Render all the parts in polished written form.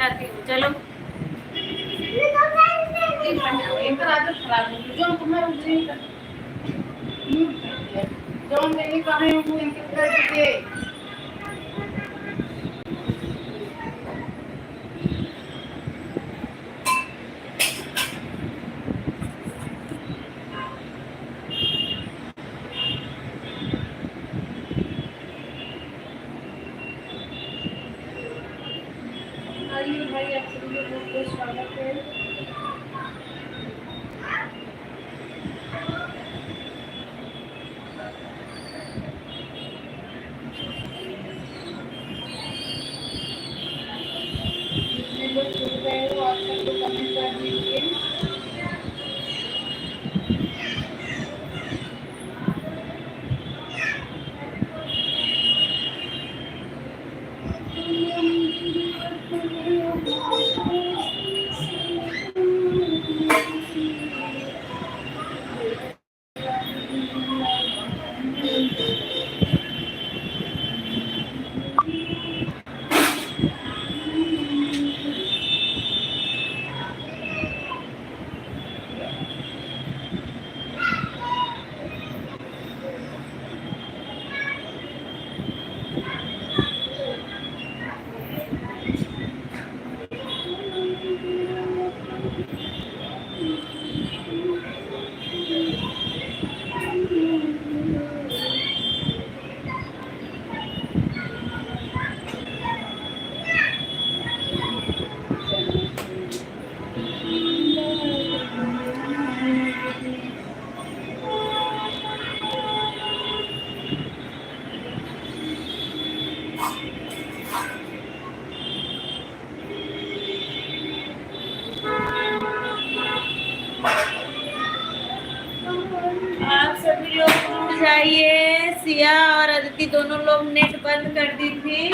लाती हूँ, चलो। भाई आप सभी को बहुत बहुत स्वागत है। जितने लोग जुड़ गए हो आप सबको कमेंट कर दीजिए। आप सभी लोग जुड़ जाइए। सिया और अदिति दोनों लोग नेट बंद कर दी थी।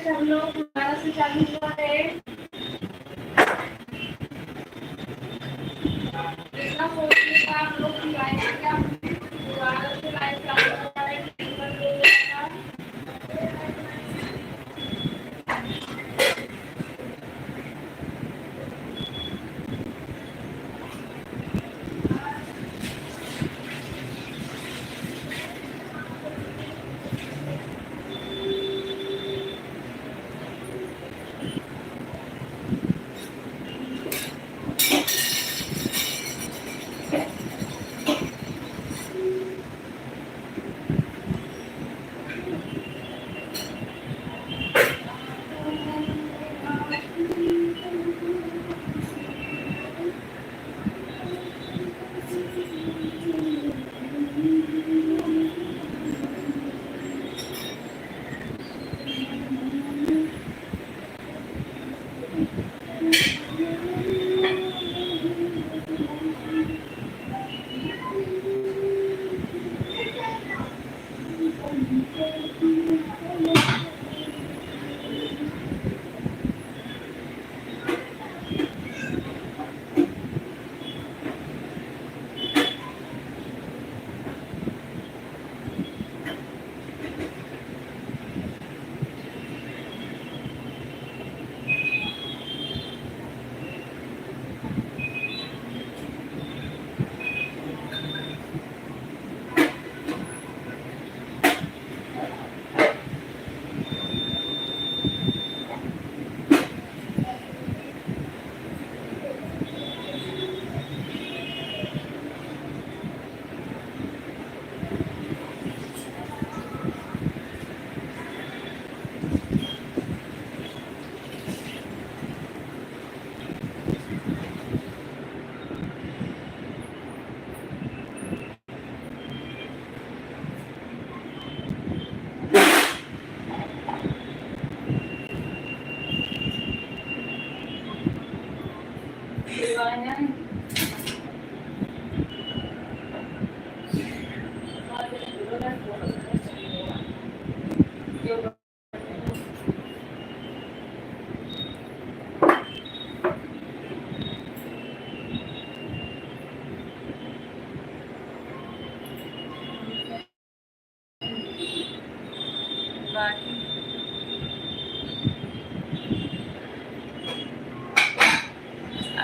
सब लोग दोबारा से चालू हुआ है। जितना सोचिए आप लोग की लाइफ क्या दोबारा से लाइफ चालू हुआ है।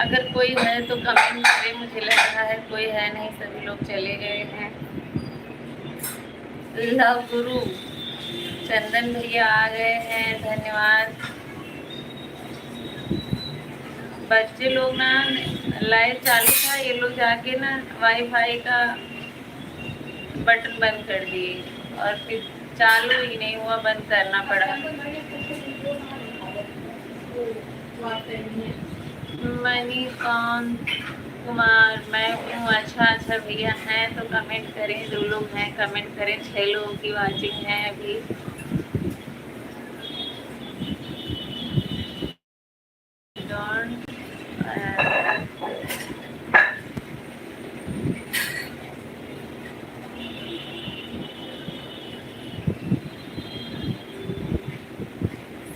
अगर कोई है तो कमेंट करें। मुझे लग रहा है कोई है नहीं, सभी लोग चले गए हैं। लव गुरु चंदन भैया आ गए हैं, धन्यवाद। बच्चे लोग ना लाइव चालू था, ये लोग जाके ना वाईफाई का बटन बंद कर दिए और फिर चालू ही नहीं हुआ, बंद करना पड़ा। मणिकांत कुमार, मैं हूँ। अच्छा भैया हैं तो कमेंट करें। 2 लोग हैं, कमेंट करें। 6 लोगों की वाचिंग है अभी।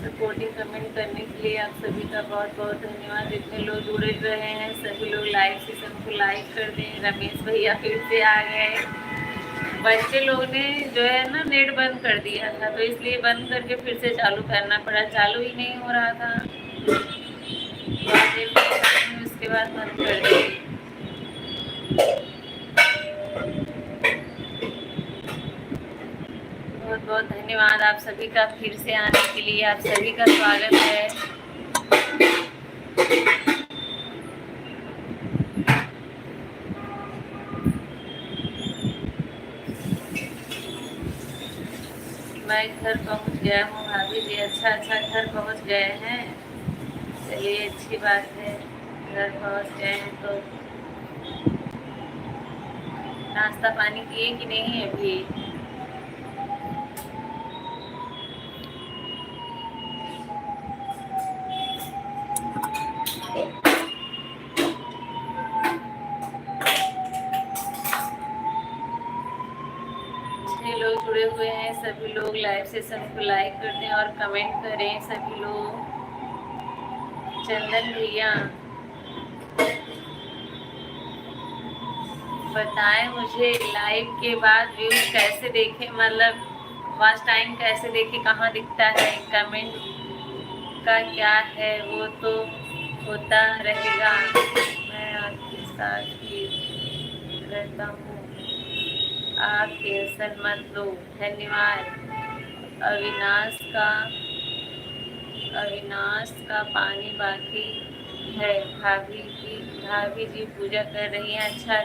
सपोर्टिंग कमेंट करने के लिए आप सभी का बहुत बहुत धन्यवाद। जितने लोग जुड़े रहे हैं सभी लोग लाइव सेशन को लाइक कर दें। रमेश भैया फिर से आ गए। बच्चे लोग ने जो है ना नेट बंद कर दिया था, तो इसलिए बंद करके फिर से चालू करना पड़ा। चालू ही नहीं हो रहा था, उसके बाद बंद कर दिया। बहुत बहुत धन्यवाद आप सभी का फिर से आने के लिए। आप सभी का स्वागत है। मैं घर पहुंच गया हूँ भाभी जी। अच्छा घर पहुंच गए हैं, चलिए अच्छी बात है। घर पहुंच गए हैं तो नाश्ता पानी किए कि नहीं अभी? लोग जुड़े हुए हैं, सभी लोग लाइव सेशन को लाइक कर दें और कमेंट करें सभी लोग। चंदन भैया बताएं मुझे लाइव के बाद व्यूज कैसे देखें, मतलब वॉच टाइम कैसे देखें, कहाँ दिखता है? कमेंट का क्या है वो तो होता रहेगा। मैं आपके साथ ही रहता हूँ, आप टेंशन मत लो। धन्यवाद। अविनाश का पानी बाकी है। भाभी जी पूजा कर रही हैं। अच्छा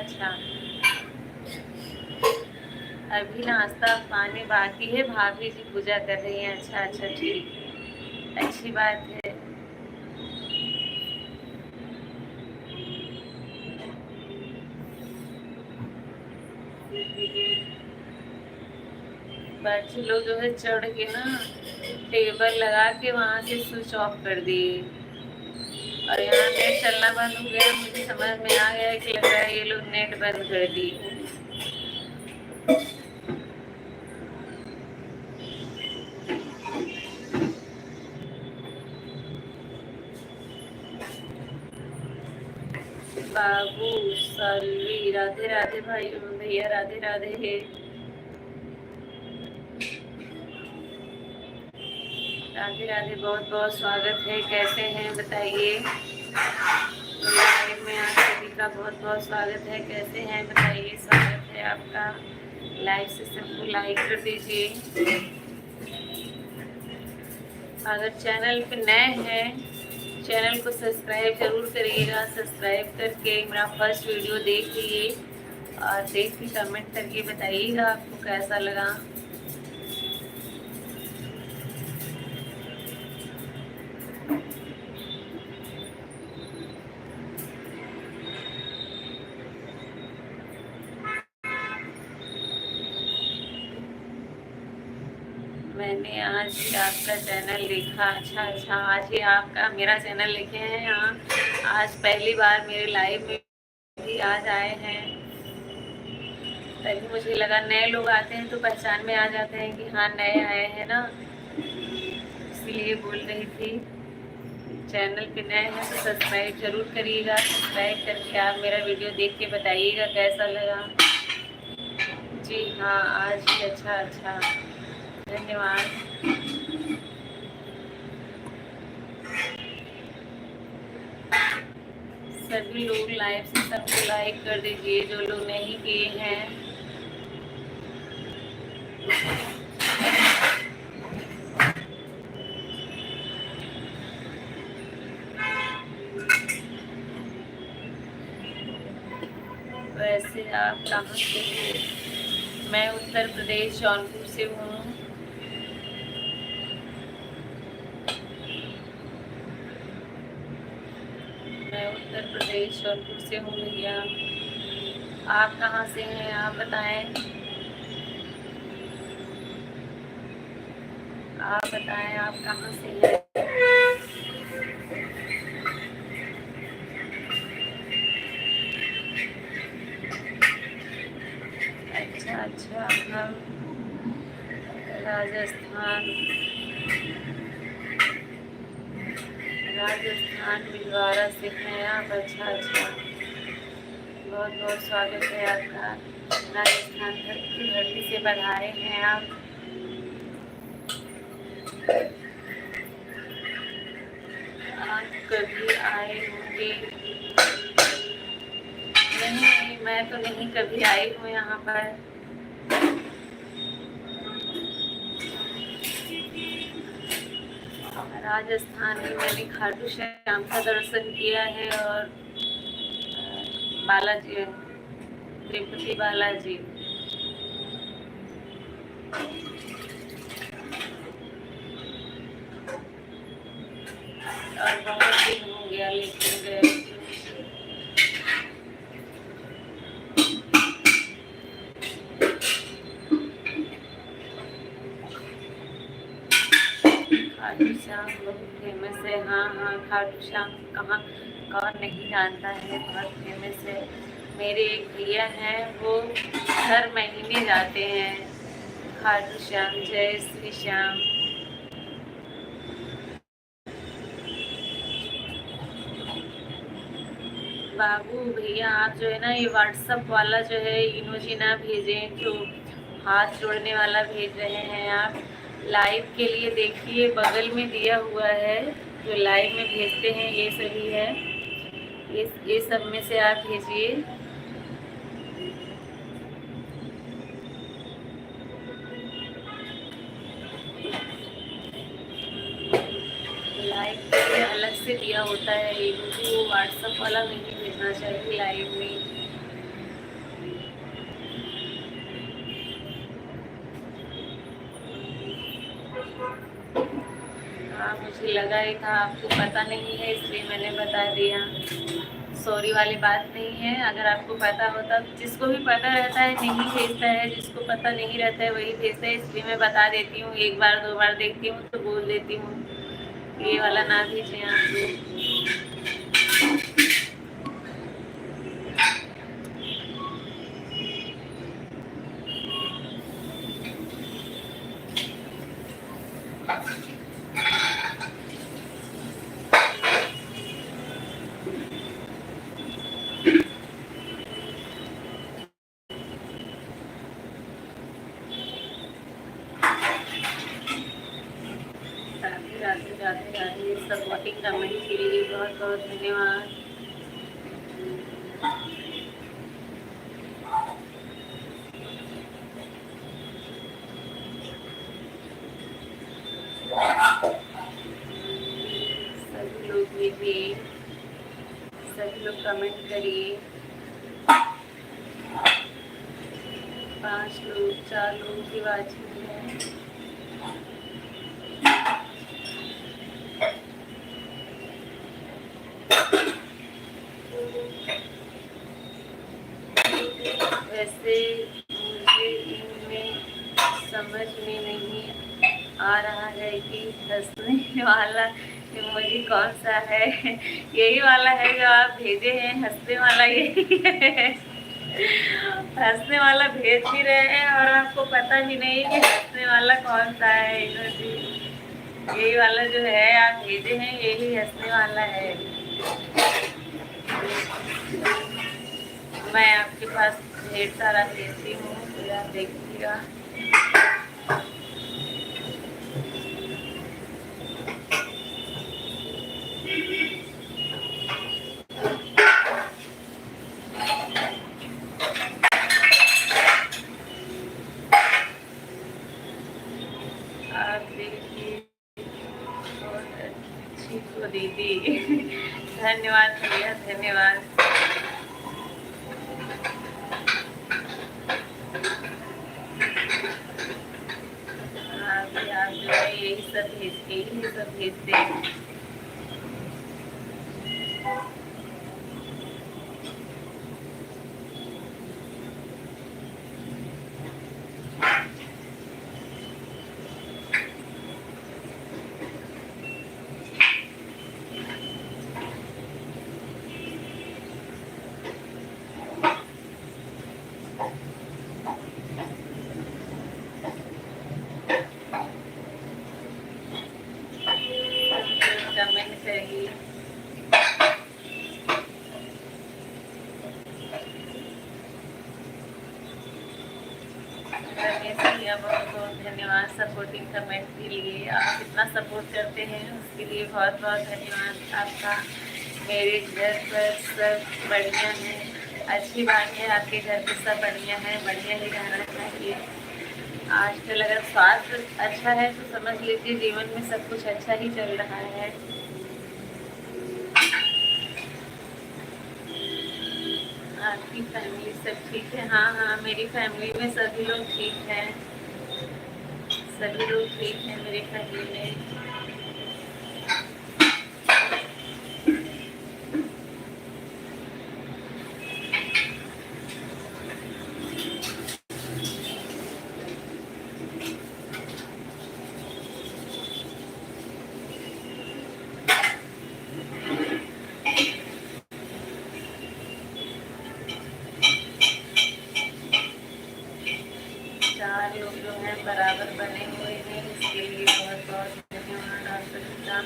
अभी नाश्ता पानी बाकी है, भाभी जी पूजा कर रही हैं। अच्छा ठीक, अच्छी बात है। बच्चे लोग जो है चढ़ के ना टेबल लगा के वहाँ से स्विच ऑफ कर दिए और यहाँ नेट चलना बंद हो गया। मुझे समझ में आ गया कि लग रहा है ये लोग नेट बंद कर दिए। बाबू सलवी राधे राधे भाई भैया, राधे राधे है। राधे राधे, बहुत बहुत स्वागत है। कैसे हैं बताइए। लाइव में आप सभी का बहुत बहुत स्वागत है। कैसे हैं बताइए, स्वागत है आपका। लाइव सेशन को लाइक कर दीजिए। अगर चैनल पे नए हैं चैनल को सब्सक्राइब जरूर करिएगा। सब्सक्राइब करके मेरा फर्स्ट वीडियो देखिए और देख के कमेंट करके बताइएगा आपको कैसा लगा। मैंने आज आपका चैनल देखा। अच्छा आज ही आपका मेरा चैनल देखे हैं। हाँ, आज पहली बार मेरे लाइव में भी आज आए हैं, तभी मुझे लगा नए लोग आते हैं तो पहचान में आ जाते हैं कि हाँ नए आए हैं ना, इसलिए बोल रही थी। चैनल पे नए हैं तो सब्सक्राइब जरूर करिएगा। सब्सक्राइब करके आप मेरा वीडियो देख के बताइएगा कैसा लगा। जी हाँ, आज भी अच्छा, धन्यवाद। सभी लोग लाइव से सबको लाइक कर दीजिए जो लोग नहीं किए हैं। वैसे आप कहाँ से हो? मैं उत्तर प्रदेश जौनपुर से हूँ। मैं उत्तर प्रदेश जौनपुर से हूँ भैया। आप कहाँ से हैं आप बताएं। आप बताएं आप कहाँ से हैं। अच्छा, हम राजस्थान भिलवाड़ा से हैं आप। अच्छा, बहुत बहुत स्वागत है आपका। राजस्थान की धरती से पधारे हैं आप। आप कभी आए होंगे? नहीं, मैं तो नहीं कभी आई हूँ यहाँ पर। राजस्थान में मैंने खाटू श्याम का दर्शन किया है और बालाजी, तिरुपति बालाजी। और बहुत दिन हो गया लेकिन गए। खाटू श्याम बहुत फेमस है। हाँ, खाटू श्याम कहाँ कौन नहीं जानता है, बहुत फेमस है। मेरे एक भैया हैं वो हर महीने जाते हैं खाटू श्याम। जय श्री श्याम। बाबू भैया आप जो है ना ये व्हाट्सअप वाला जो है इमोजी ना भेजें, जो हाथ जोड़ने वाला भेज रहे हैं आप। लाइव के लिए देखिए बगल में दिया हुआ है, जो लाइव में भेजते हैं ये सभी है, ये सब में से आप भेजिए। लाइव के लिए अलग से दिया होता है इमोजी, वो व्हाट्सअप वाला नहीं भेजना चाहिए लाइव में। हाँ, मुझे लगा ही था आपको पता नहीं है इसलिए मैंने बता दिया। सॉरी वाली बात नहीं है। अगर आपको पता होता, जिसको भी पता रहता है नहीं भेजता है, जिसको पता नहीं रहता है वही भेजता है, इसलिए मैं बता देती हूँ। एक बार दो बार देखती हूँ तो बोल देती हूँ ये वाला ना भेजें आप लोग। राधे सपोर्टिंग कमेंट के लिए बहुत बहुत धन्यवाद। सभी लोग भेजिए, सभी लोग कमेंट करिए। 5 लोग 4 लोग की वाचिंग है। वैसे मुझे इनमें समझ में नहीं आ रहा है कि हंसने वाला इमोजी कौन सा है? यही वाला है जो आप भेजे हैं, हंसने वाला यही है। हंसने वाला भेज भी रहे हैं और आपको पता भी नहीं कि हंसने वाला कौन सा है इमोजी। यही वाला जो है आप भेजे हैं, यही हंसने वाला है। मैं आपके पास ढेर सारा भेजती हूँ, तो आप देखिएगा। आप देखिए, बहुत अच्छी तो दीदी। धन्यवाद भैया, धन्यवाद। आप जो है यही सब भेजते हैं। कमेंट करिए। रमेश भैया बहुत बहुत धन्यवाद सपोर्टिंग कमेंट के लिए। आप इतना सपोर्ट करते हैं उसके लिए बहुत बहुत धन्यवाद आपका। मेरे घर पर सब बढ़िया है। अच्छी बात है, आपके घर पर सब बढ़िया है, बढ़िया ही रहना चाहिए। आजकल अगर स्वास्थ्य अच्छा है तो समझ लीजिए जीवन में सब कुछ अच्छा ही चल रहा है। आपकी फैमिली सब ठीक है? हाँ हाँ, मेरी फैमिली में सभी लोग ठीक हैं, सभी लोग ठीक हैं मेरी फैमिली में। चार लोग जो हैं बराबर बने हुए हैं, इसके लिए बहुत बहुत धन्यवाद आप सभी का।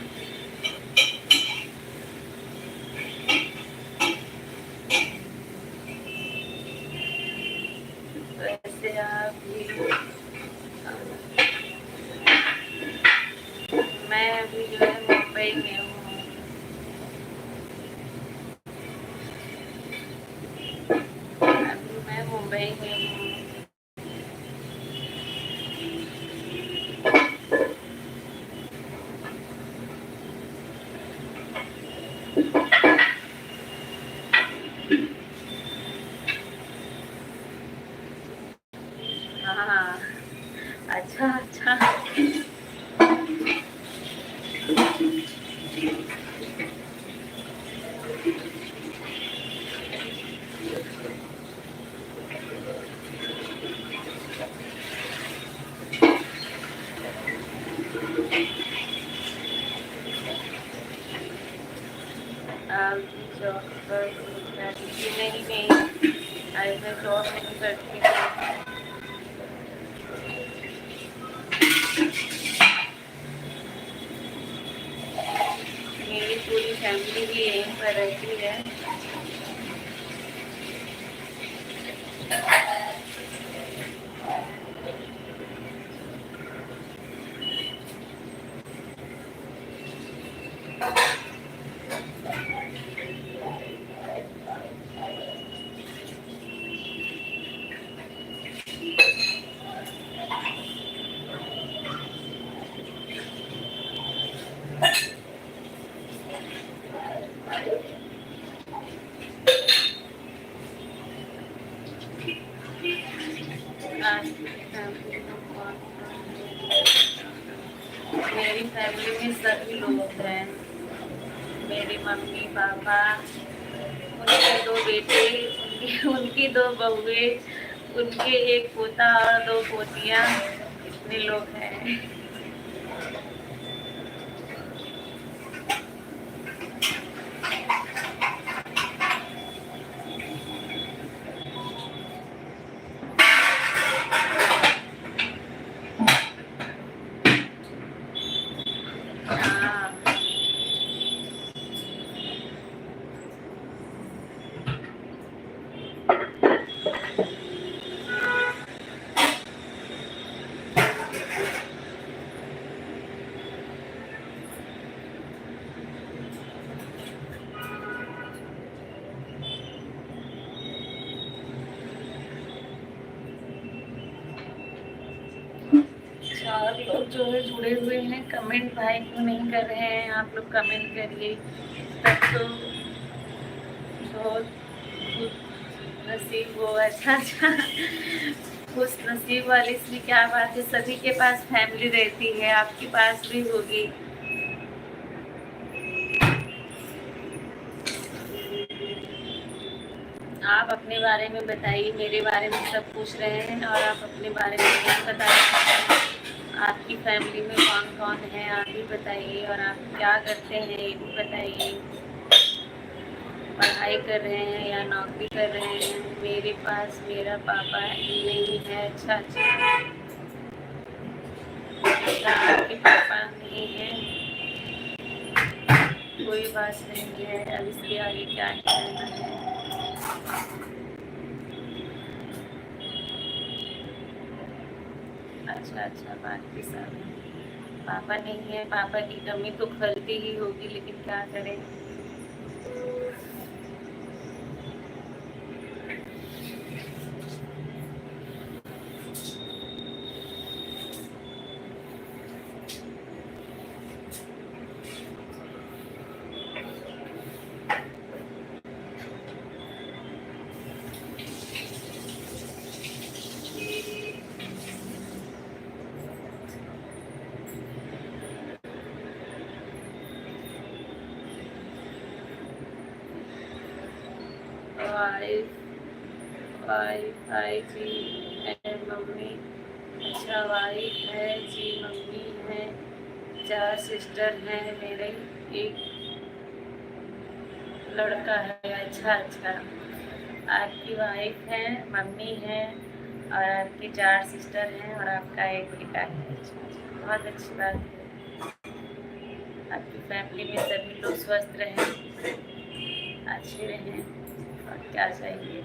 वैसे आप भी, मैं अभी जो है मुंबई में हूँ। अभी मैं मुंबई में हूँ। हाँ, अच्छा अच्छा। जॉब पर नहीं नहीं, आज मैं जॉब नहीं करती हूँ। मेरी पूरी फैमिली भी यहीं पर रहती है। मेरी फैमिली में सभी लोग हैं। मेरे मम्मी पापा, उनके दो बेटे, उनकी दो बहुएं, उनके एक पोता और दो पोतियां, इतने लोग हैं। और लोग जो है जुड़े हुए हैं, कमेंट भाई क्यों नहीं कर रहे हैं आप लोग? कमेंट करिए, तब तो बहुत खुश नसीब हो। अच्छा अच्छा, खुश नसीब वाली इसमें क्या बात है, सभी के पास फैमिली रहती है, आपके पास भी होगी। आप अपने बारे में बताइए, मेरे बारे में सब पूछ रहे हैं और आप अपने बारे में नहीं बता रहे। आपकी फैमिली में कौन कौन है आप भी बताइए, और आप क्या करते हैं ये भी बताइए। पढ़ाई कर रहे हैं या नौकरी कर रहे हैं? मेरे पास मेरा पापा नहीं है। अच्छा अच्छा, आपके पापा नहीं है, कोई बात नहीं है। अब इसके आगे क्या कहना है? अच्छा अच्छा, बाकी सब पापा नहीं है, पापा की कमी तो खलती ही होगी, लेकिन क्या करें। वाइफ वाइफ है जी है मम्मी। अच्छा, वाइफ है जी, मम्मी है, 4 सिस्टर हैं मेरे, एक लड़का है। अच्छा अच्छा, आपकी वाइफ है, मम्मी है, और आपकी 4 सिस्टर हैं, और आपका एक बेटा है। अच्छा अच्छा, बहुत अच्छी बात है। आपकी फैमिली में सभी लोग स्वस्थ रहें, अच्छे रहें, और क्या चाहिए।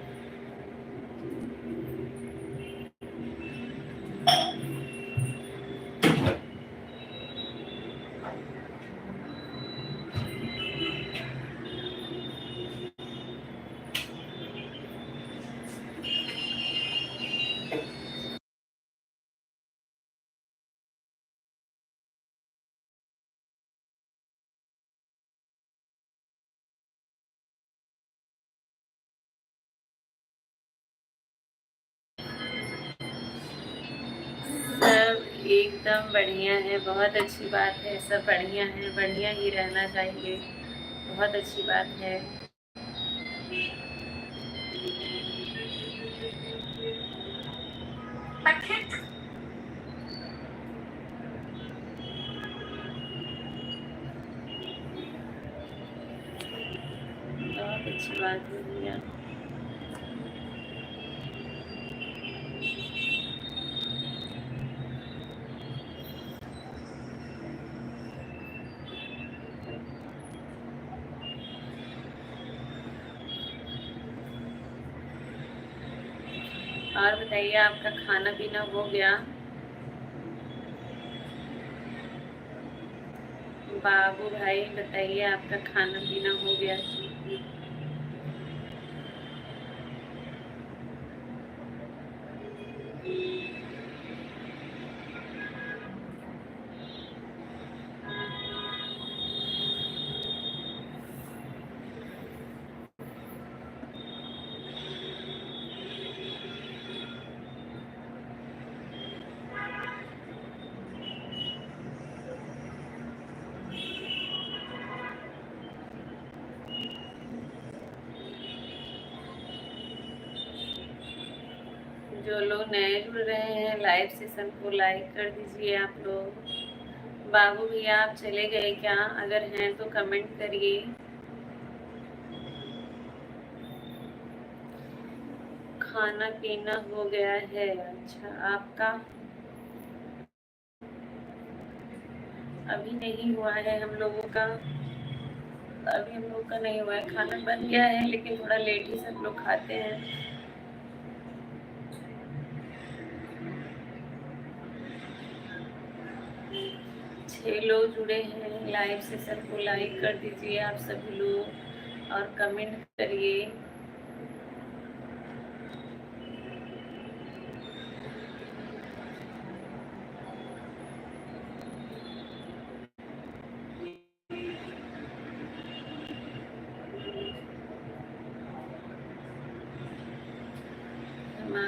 सब एकदम बढ़िया है, बहुत अच्छी बात है, सब बढ़िया है, बढ़िया ही रहना चाहिए, बहुत अच्छी बात है। बहुत अच्छी बात है भैया। और बताइए, आपका खाना पीना हो गया? बाबू भाई बताइए, आपका खाना पीना हो गया? जो लोग नए जुड़ रहे हैं, लाइव सेशन को लाइक कर दीजिए आप लोग। बाबू भैया आप चले गए क्या? अगर हैं तो कमेंट करिए। खाना पीना हो गया है। अच्छा, आपका? अभी नहीं हुआ है हम लोगों का, अभी हम लोग का नहीं हुआ है। खाना बन गया है, लेकिन थोड़ा लेट ही सब लोग खाते हैं। 6 लोग जुड़े हैं लाइव सेशन को लाइक कर दीजिए आप सभी लोग, और कमेंट करिए।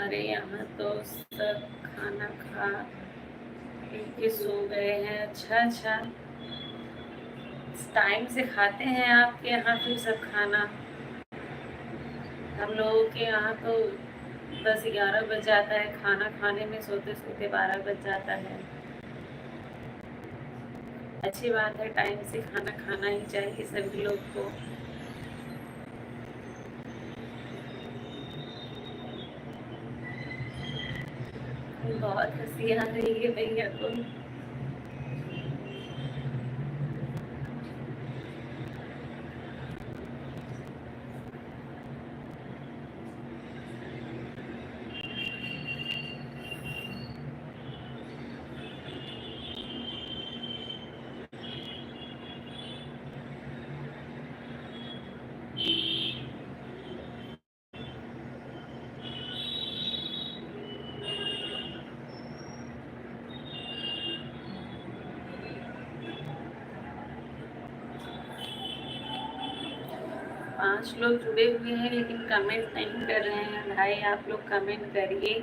हमारे यहाँ तो सब खाना खा के सो गए हैं। अच्छा, टाइम से खाते हैं आपके यहाँ फिर सब खाना? हम लोगों के यहाँ तो 10-11 बज जाता है, खाना खाने में सोते सोते 12 बज जाता है। अच्छी बात है, टाइम से खाना खाना ही चाहिए सभी लोग को। बहुत हंसी आ रही है भैया को। 5 लोग जुड़े हुए हैं लेकिन कमेंट नहीं कर रहे हैं। भाई आप लोग कमेंट करिए।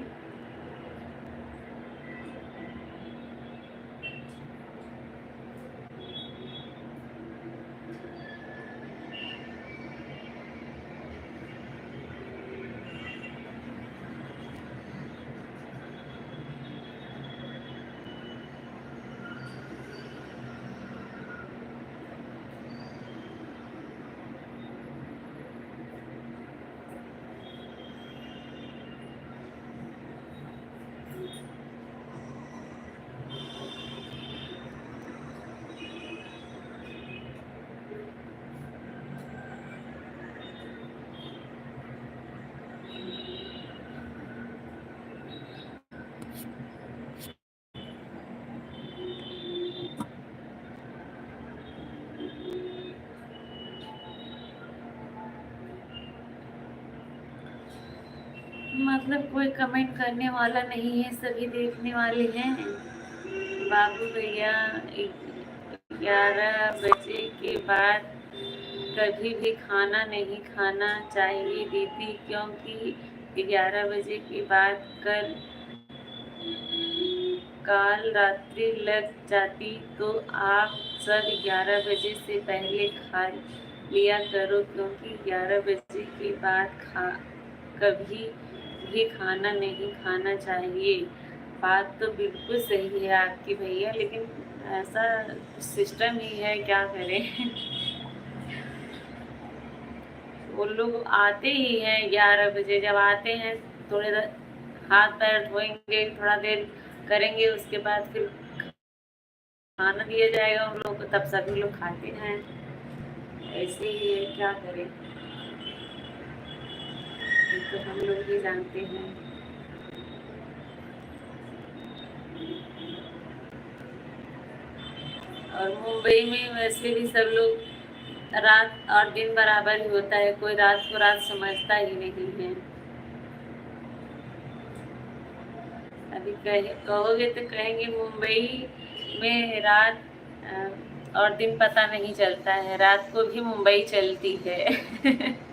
मतलब कोई कमेंट करने वाला नहीं है, सभी देखने वाले हैं। बाबू भैया 11 बजे के बाद कभी भी खाना नहीं खाना चाहिए दीदी, क्योंकि 11 बजे के बाद काल रात्रि लग जाती तो आप सब 11 बजे से पहले खा लिया करो, क्योंकि 11 बजे के बाद कभी भी खाना नहीं खाना चाहिए। बात तो बिल्कुल सही है आपकी भैया, लेकिन ऐसा सिस्टम ही है, क्या करें। वो लोग आते ही हैं 11 बजे, जब आते हैं थोड़े हाथ पैर धोएंगे, थोड़ा देर करेंगे, उसके बाद फिर खाना दिया जाएगा उन लोगों को, तब सभी लोग खाते हैं। ऐसे ही है, क्या करें, तो हम लोग भी जानते हैं। और मुंबई में वैसे भी सब लोग रात और दिन बराबर ही होता है, कोई रात को रात समझता ही नहीं है। अभी कहोगे तो कहेंगे मुंबई में रात और दिन पता नहीं चलता है, रात को भी मुंबई चलती है।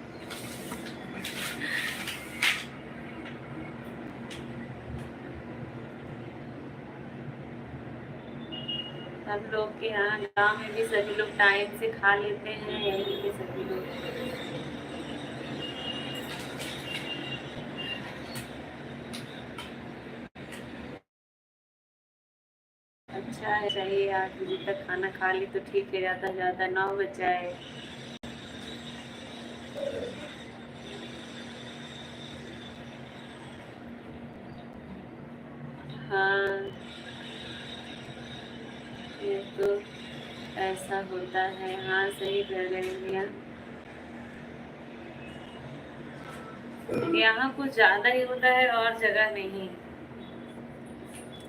हम लोग के यहाँ गाँव में भी सभी लोग टाइम से खा लेते हैं, यही के सभी लोग। अच्छा है, चाहिए 8 बजे तक खाना खा ली तो ठीक है, ज़्यादा से ज़्यादा 9 बज जाए। हाँ, ये तो ऐसा होता है। हाँ, सही कह रहे हैं भैया। यहाँ कुछ ज़्यादा ही होता है और जगह नहीं,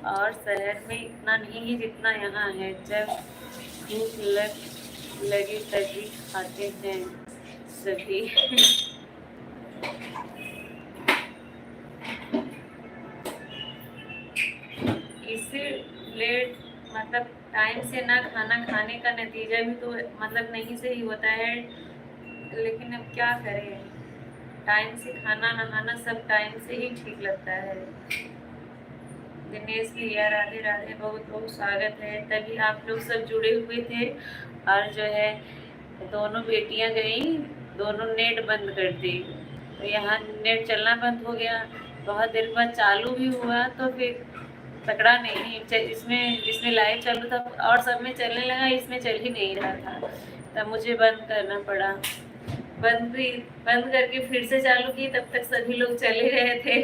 और शहर में इतना नहीं है जितना यहाँ है। जब भूख लगे तभी खाते हैं सभी। इससे लेट मतलब टाइम से ना खाना खाने का नतीजा भी तो मतलब नहीं सही होता है, लेकिन अब क्या करें। टाइम से खाना नहाना सब टाइम से ही ठीक लगता है। दिनेश भैया राधे राधे, बहुत बहुत स्वागत है। तभी आप लोग सब जुड़े हुए थे और जो है दोनों बेटियां गई, दोनों नेट बंद कर दी, तो यहाँ नेट चलना बंद हो गया। बहुत देर बाद चालू भी हुआ तो फिर पकड़ा नहीं, इसमें जिसमें लाइव चालू था और सब में चलने लगा, इसमें चल ही नहीं रहा था, तब मुझे बंद करना पड़ा। बंद करके फिर से चालू की, तब तक सभी लोग चले रहे थे।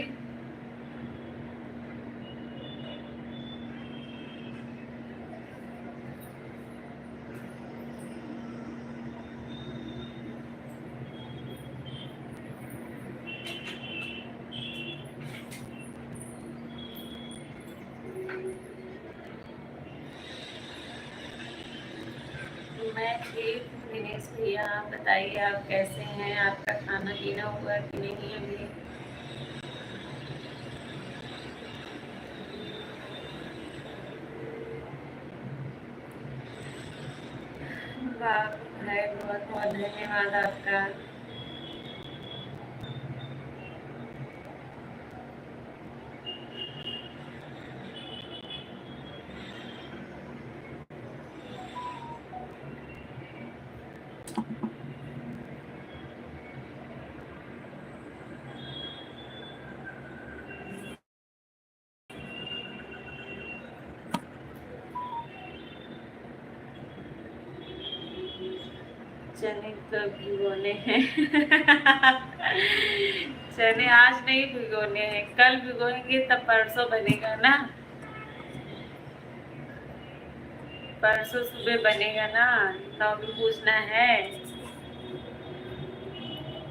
मैं ठीक हूँ दिनेश भैया, आप बताइए आप कैसे हैं? आपका खाना पीना हुआ कि नहीं अभी? वाह है, बहुत बहुत धन्यवाद आपका। चने कब भिगोने हैं? चने आज नहीं भिगोने हैं, कल भिगोएंगे तब परसों बनेगा ना, परसों सुबह बनेगा ना, तो भी पूछना है।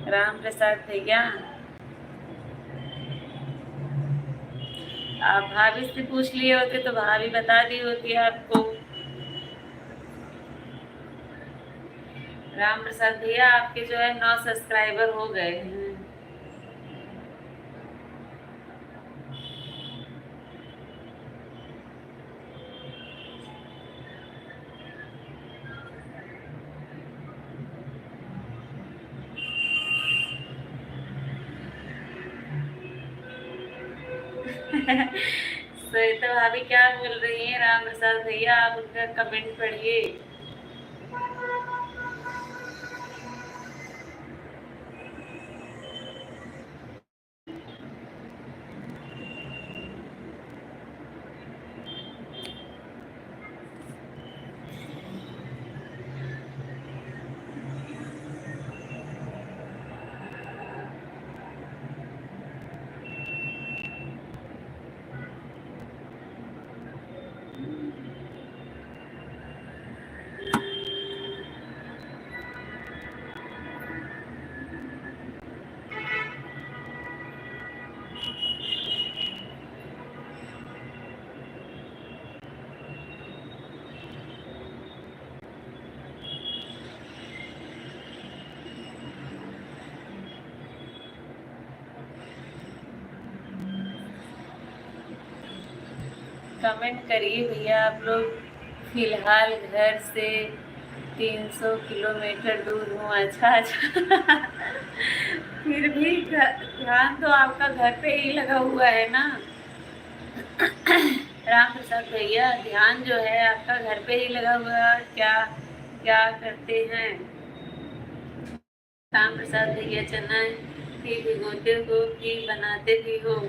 राम प्रसाद भैया, आप भाभी से पूछ लिए होते तो भाभी बता दी होती आपको। राम प्रसाद भैया, आपके जो है 9 सब्सक्राइबर हो गए हैं। श्वेता भाभी क्या बोल रही हैं? राम प्रसाद भैया, आप उनका कमेंट पढ़िए। कमेंट करिए भैया आप लोग। फिलहाल घर से 300 किलोमीटर दूर हूँ। अच्छा अच्छा। फिर भी ध्यान तो आपका घर पे ही लगा हुआ है ना। राम प्रसाद भैया, ध्यान जो है आपका घर पे ही लगा हुआ है। क्या क्या करते हैं राम प्रसाद भैया? चना ही भिगोते हो कि बनाते भी हो?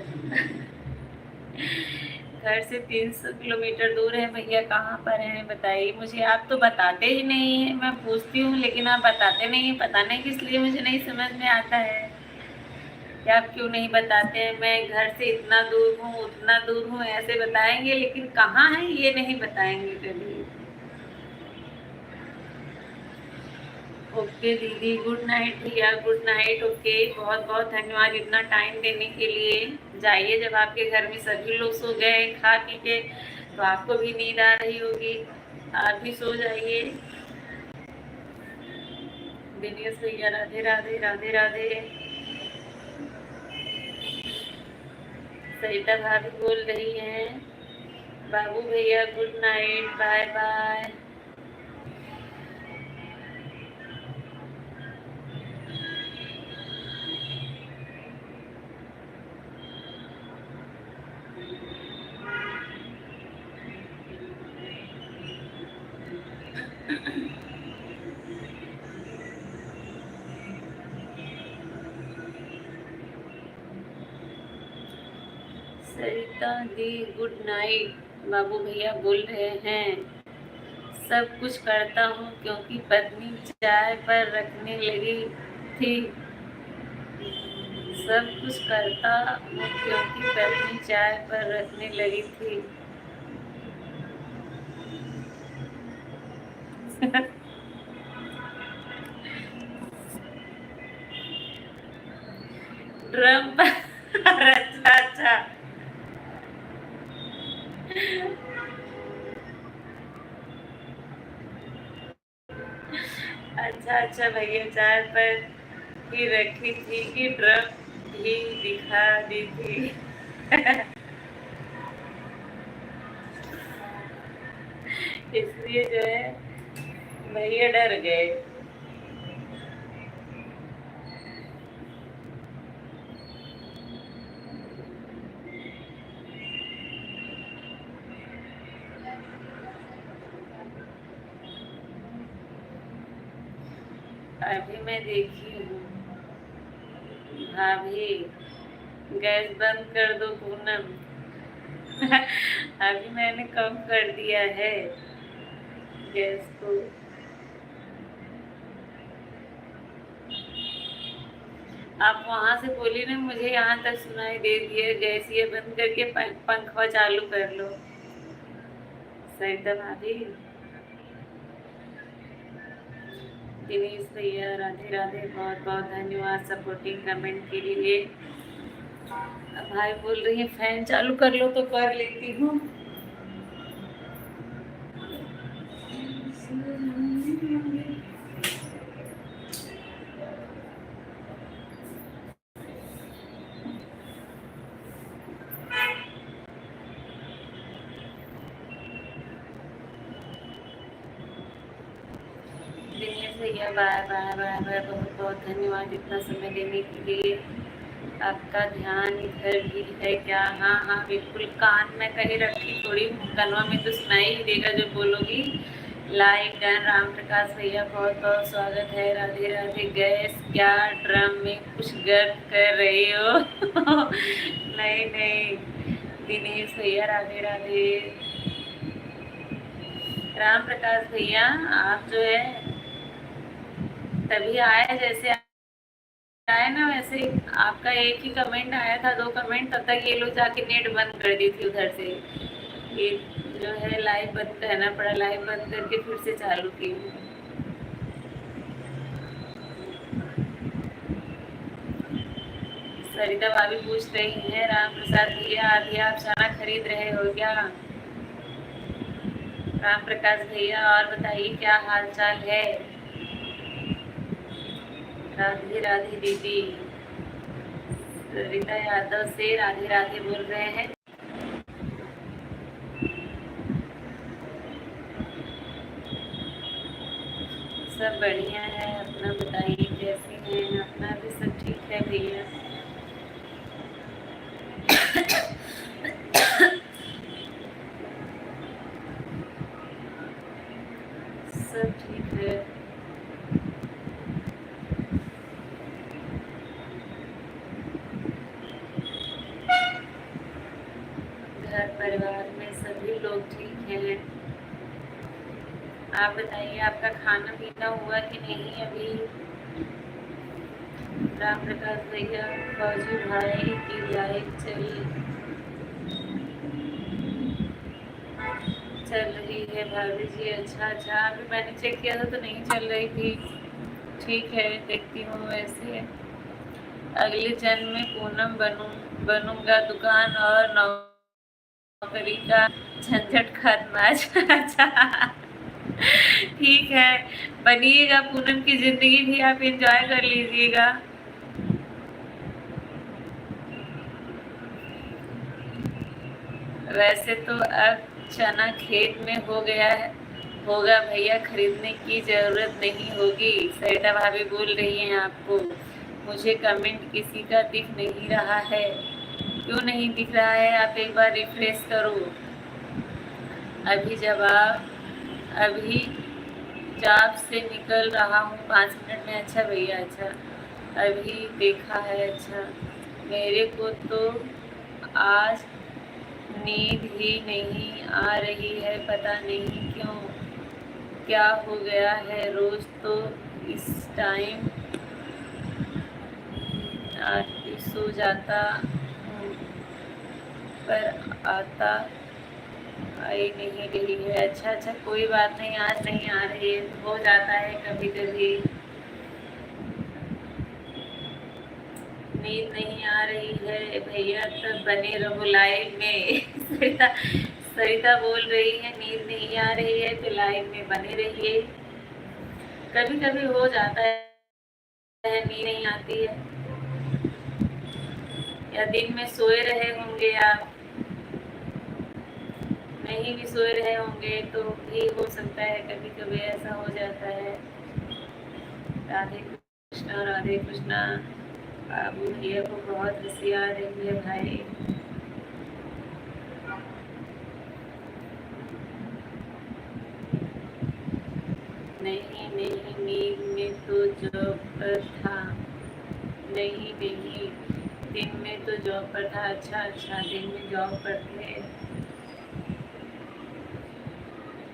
घर से 300 किलोमीटर दूर है भैया, कहाँ पर हैं बताइए मुझे। आप तो बताते ही नहीं है, मैं पूछती हूँ लेकिन आप बताते नहीं हैं, पता नहीं किस लिए, मुझे नहीं समझ में आता है कि आप क्यों नहीं बताते हैं। मैं घर से इतना दूर हूँ, उतना दूर हूँ, ऐसे बताएंगे, लेकिन कहाँ है ये नहीं बताएंगे कभी। ओके दीदी, गुड नाइट भैया, गुड नाइट। ओके, बहुत बहुत धन्यवाद इतना टाइम देने के लिए। जाइए, जब आपके घर में सभी लोग सो गए खा पी के, तो आपको भी नींद आ रही होगी, आप भी सो जाइए। दिनेश भैया राधे राधे, राधे राधे। सरिता भाभी बोल रही हैं, बाबू भैया गुड नाइट, बाय बाय। सरिता दी गुड नाइट। बाबू भैया बोल रहे हैं सब कुछ करता हूँ क्योंकि पत्नी चाय पर रखने लगी थी। सब कुछ करता हूँ क्योंकि पत्नी चाय पर रखने लगी थी। ड्रम पर अच्छा अच्छा अच्छा अच्छा भैया चाय पर ही रखी थी कि ड्रम भी दिखा दी थी। इसलिए जो है भैया डर गए। अभी मैं देखी हूँ भाभी, गैस बंद कर दो पूनम। अभी मैंने कम कर दिया है गैस को। आप वहां से बोली ना, मुझे यहाँ तक सुनाई दे दिया। गैस ये बंद करके पंखा चालू कर लो। सरिता भाभी, दिनेश भैया राधे राधे, बहुत बहुत धन्यवाद सपोर्टिंग कमेंट के लिए। भाई बोल रही है फैन चालू कर लो, तो कर लेती हूँ। दिनेश भैया बाय बाय बाय बाय, बहुत बहुत धन्यवाद इतना समय देने के लिए। आपका ध्यान इधर भी है क्या? हाँ हाँ बिल्कुल, कान में कहीं रखी थोड़ी हूँ, कनवा में तो सुनाई ही देगा जो बोलोगी। Like done. राम प्रकाश भैया बहुत बहुत स्वागत है। राधे राधे। गैस क्या ड्रम में कुछ गर्म कर रही हो? नहीं नहीं दिनेश भैया राधे राधे। राम प्रकाश भैया आप जो है तभी आए जैसे आए ना, वैसे आपका एक ही कमेंट आया था, 2 कमेंट, तब तक ये लोग जाके नेट बंद कर दी थी उधर से। ये जो है लाइव बंद करना पड़ा, लाइव बंद करके फिर से चालू की। सरिता भाभी पूछ रही है राम प्रसाद भैया अभी आप चना खरीद रहे हो क्या? राम प्रकाश भैया और बताइए क्या हाल चाल है? राधे राधे दीदी। सरिता यादव से राधे राधे बोल रहे हैं। सब बढ़िया है, अपना बताइए कैसे हैं? अपना भी सब ठीक है भैया। सब ठीक है। घर परिवार में सभी लोग ठीक हैं। आप बताइए आपका खाना पीना हुआ कि नहीं अभी? राम प्रकाश भैया फौजी भाई की लाइफ चल रही है भाभी जी। अच्छा अच्छा, अभी मैंने चेक किया था तो नहीं चल रही थी। ठीक है, देखती हूँ। वैसे अगले जन्म में पूनम बनूंगा, दुकान और नौकरी का झंझट खत्म। अच्छा ठीक है, बनिएगा। पूनम की जिंदगी भी आप एंजॉय कर लीजिएगा। वैसे तो अब चना खेत में हो गया है, होगा भैया, खरीदने की जरूरत नहीं होगी। सरिता भाभी बोल रही हैं आपको। मुझे कमेंट किसी का दिख नहीं रहा है। क्यों नहीं दिख रहा है? आप एक बार रिफ्रेश करो। अभी जॉब से निकल रहा हूँ 5 मिनट में। अच्छा भैया, अच्छा, अभी देखा है। अच्छा, मेरे को तो आज नींद ही नहीं आ रही है, पता नहीं क्यों, क्या हो गया है। रोज तो इस टाइम सो जाता हूँ, पर आता आई नहीं रही है। अच्छा अच्छा, कोई बात नहीं, आज नहीं आ रही है, हो जाता है कभी कभी। नींद नहीं आ रही है भैया, तब बने रहो लाइव में। सरिता सरिता बोल रही है नींद नहीं आ रही है तो लाइव में बने रहिए। कभी कभी हो जाता है, नींद नहीं आती है, या दिन में सोए रहे होंगे, आप नहीं भी सोए रहे होंगे तो भी हो सकता है, कभी कभी ऐसा हो जाता है। राधे कृष्णा, राधे कृष्णा। बाबू भैया को बहुत हंसी आ रही है भाई। नहीं नहीं, नींद में तो जॉब पर था। नहीं नहीं, दिन में तो जॉब पर था। अच्छा अच्छा, दिन में जॉब पर थे।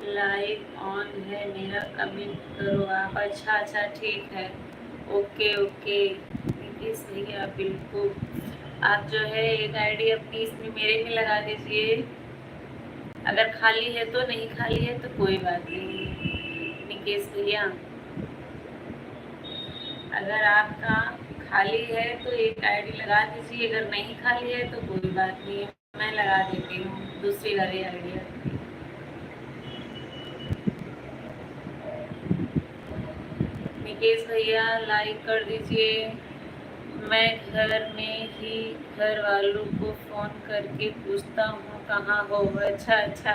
लाइव ऑन है मेरा, कमेंट करो आप। अच्छा अच्छा, ठीक है, ओके ओके। नीतीश भैया बिल्कुल, आप जो है एक आईडी अपनी इसमें मेरे में लगा दीजिए। अगर खाली है तो, नहीं खाली है तो कोई बात नहीं। निकेश भैया, अगर आपका खाली है तो एक आईडी लगा दीजिए, अगर नहीं खाली है तो कोई बात नहीं, मैं लगा देती हूँ दूसरी वाली आईडी। निकेश भैया लाइक कर दीजिए। मैं घर में ही घर वालों को फोन करके पूछता हूँ कहाँ हो। अच्छा अच्छा।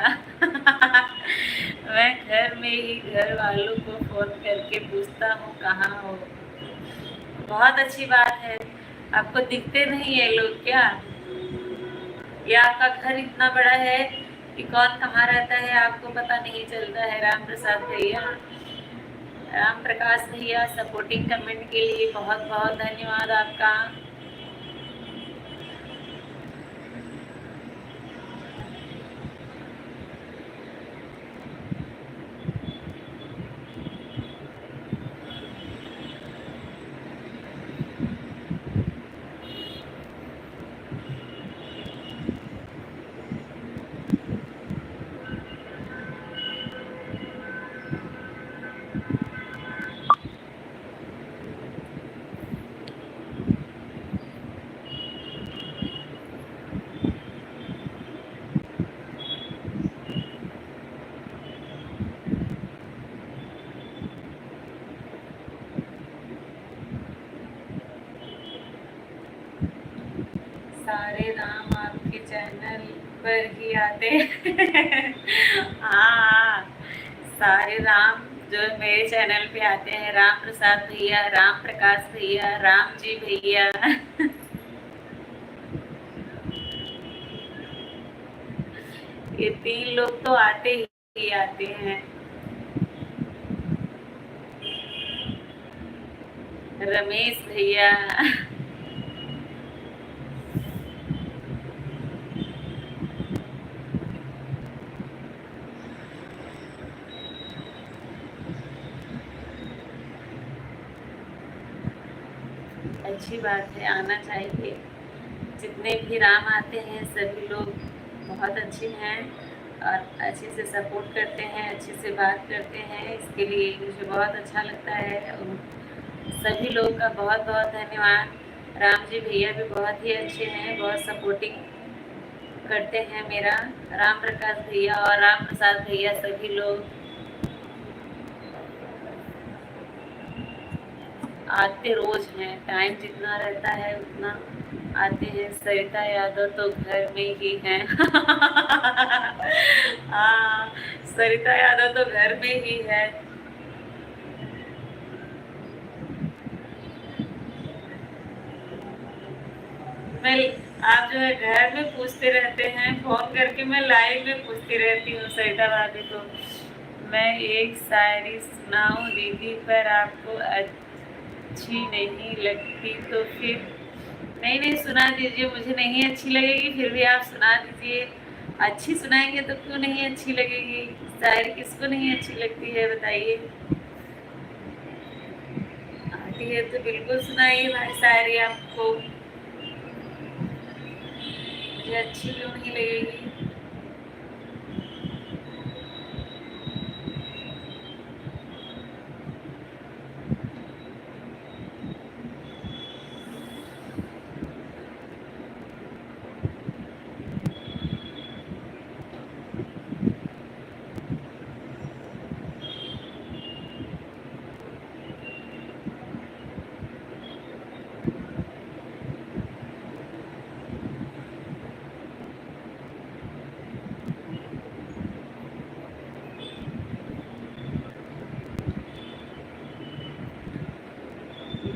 मैं घर में ही घर वालों को फोन करके पूछता हूँ कहाँ हो। बहुत अच्छी बात है। आपको दिखते नहीं है लोग क्या? या आपका घर इतना बड़ा है कि कौन कहाँ रहता है आपको पता नहीं चलता है? राम प्रसाद भैया, राम प्रकाश भैया, सपोर्टिंग कमेंट के लिए बहुत बहुत धन्यवाद आपका। सारे राम आपके चैनल पर ही आते हैं। हाँ, सारे राम जो मेरे चैनल पे आते हैं, राम प्रसाद भैया, राम प्रकाश भैया, राम जी भैया। ये 3 लोग तो आते ही आते हैं। रमेश भैया। अच्छी बात है, आना चाहिए। जितने भी राम आते हैं सभी लोग बहुत अच्छे हैं और अच्छे से सपोर्ट करते हैं, अच्छे से बात करते हैं, इसके लिए मुझे बहुत अच्छा लगता है। सभी लोगों का बहुत बहुत धन्यवाद। राम जी भैया भी बहुत ही अच्छे हैं, बहुत सपोर्टिंग करते हैं मेरा। राम प्रकाश भैया और राम प्रसाद भैया सभी लोग आते रोज हैं, टाइम जितना रहता है उतना आते हैं। सरिता यादव तो घर में ही हैं। हाँ, सरिता यादव तो घर में ही है। मैं, आप जो है घर में पूछते रहते हैं, फोन करके मैं लाइव में पूछती रहती हूँ सरिता भाभी को। मैं एक शायरी सुनाऊं दीदी, पर आपको अच्छी नहीं लगती तो फिर नहीं नहीं सुना दीजिए, मुझे नहीं अच्छी लगेगी फिर भी आप सुना दीजिए। अच्छी सुनाएंगे तो क्यों नहीं अच्छी लगेगी, शायरी किसको नहीं अच्छी लगती है बताइए। आती है तो बिल्कुल सुनाइए भाई शायरी, आपको मुझे अच्छी क्यों नहीं लगेगी।